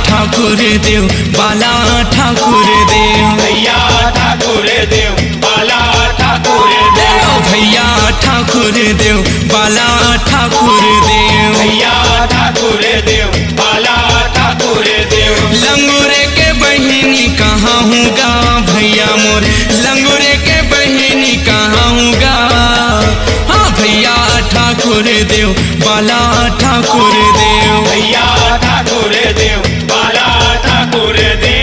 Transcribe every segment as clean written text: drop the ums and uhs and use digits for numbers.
ठाकुर देव बाला ठाकुर देव भैया ठाकुर देव बाला ठाकुर देव भैया ठाकुर देव बाला ठाकुर देव भैया ठाकुर देव बाला ठाकुर देव लंगूरे के बहिनी कहाँ हूँगा भैया मोर लंगूरे के बहिनी कहाँ हूँगा हाँ भैया ठाकुर देव बाला ठाकुर देव भैया ठाकुर देव बाला ठाकुर देव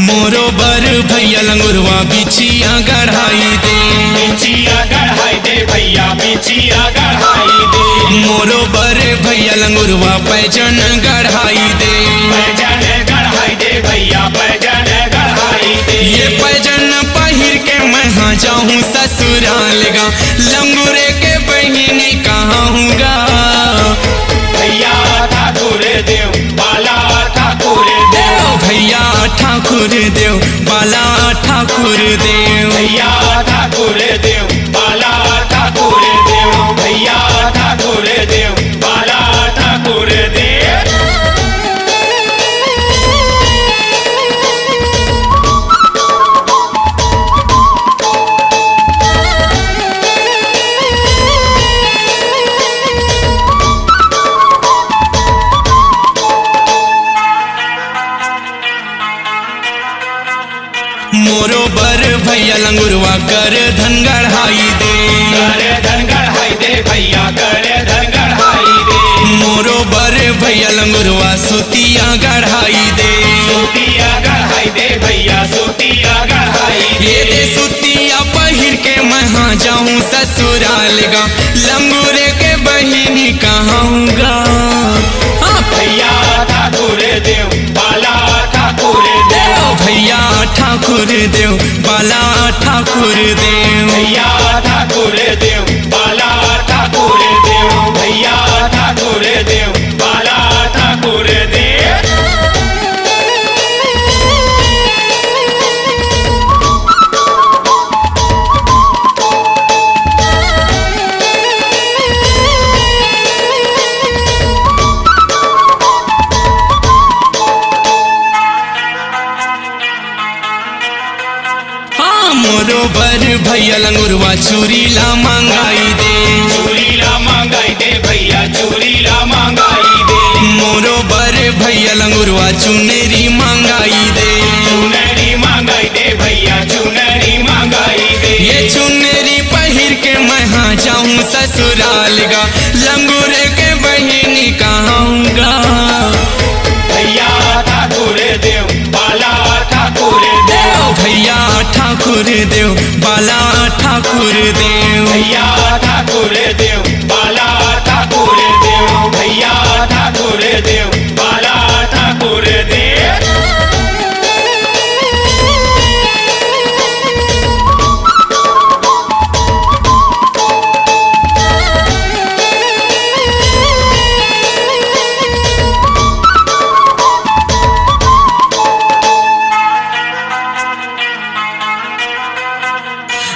मोरो बर भैया लंगुरवा बिछिया गढ़ाई दे बिछिया गढ़ाई दे भैया बिछिया गढ़ाई दे मोरो बर भैया लंगुरवा पैजन गढ़ाई दे पैजन गढ़ाई दे भैया पैजन गढ़ाई दे ये पैजन पहिर के मैं हाँ जाऊँ ससुराल गा लंगूरे के बहिनी कहाँ हूँगा भैया ठाकुर देव बाला ठाकुर देव भैया ठाकुर देव बाला ठाकुर देव भैया ठाकुर देव बाला ठाकुर देव भैया ठाकुर देव बाला ठाकुर देव मोरो बर भैया लंगुरवा कर धन गढ़ाई दे कर धन गढ़ाई दे भैया कर धन गढ़ाई दे मोरो बर भैया लंगुरवा सुतिया गढ़ाई दे सूतिया गढ़ाई दे भैया सूतिया गढ़ाई ये दे सुतिया पहिर के मैं हाँ जाऊँ ससुराल गा लंगूरे के बहिनी कहाँ हूँगा हाँ भैया ठाकुर देव बाला ठाकुर देव भैया ठाकुर देव बाला ठाकुर देव भैया ठाकुर देव बाला ठाकुर देव भैया ठाकुर देव बाला ठाकुर देव मोरो बर भैया लंगुरवा चूरी ला मंगाई दे चूरी ला मंगाई दे भैया चूरी ला मंगाई दे मोरो बर भैया लंगुरवा चुनरी मंगाई दे चुनरी मंगाई दे भैया चुनरी मंगाई दे ये चुनरी पहिर के मैं हाँ जाऊँ ससुराल गा लंगूरे के बहिनी कहाँ हूँगा भैया ठाकुर देव बाला ठाकुर देव भैया ठाकुर देव बाला ठाकुर देव भैया ठाकुर देव बाला ठाकुर देव भैया ठाकुर देव बाला ठाकुर देव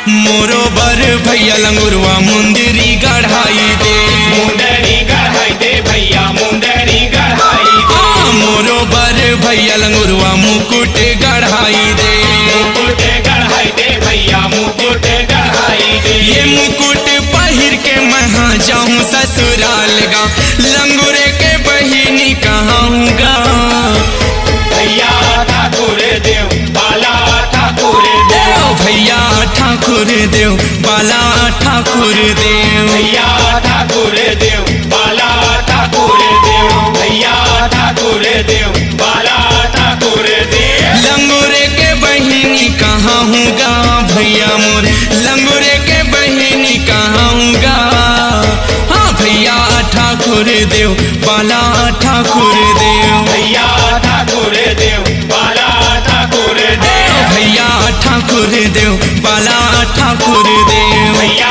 मोरो बर भैया लंगुरवा मुंदरी गढ़ाई दे मुंदरी गढ़ाई दे भैया मुंदरी गढ़ाई दे मोरो बर भैया लंगुरवा मुकुट गढ़ाई दे मुकुट गढ़ाई दे भैया मुकुट गढ़ाई दे ये मुकुट पहिर के मैं हाँ जाऊँ ससुराल गा लंगूरे के बहिनी कहाँ हूँगा भैया ठाकुर देव बाला ठाकुर देव भैया ठाकुर देव बाला ठाकुर देव भैया ठाकुर देव बाला ठाकुर देव भैया ठाकुर देव बाला ठाकुर देव लंगूरे के बहिनी कहाँ हूँगा भैया मोर लंगूरे के बहिनी कहाँ हूँगा हाँ भैया ठाकुर देव बाला ठाकुर देव भैया ठाकुर देव बाला ठाकुर देव भैया ठाकुर देव बाला ठाकुर देव भैया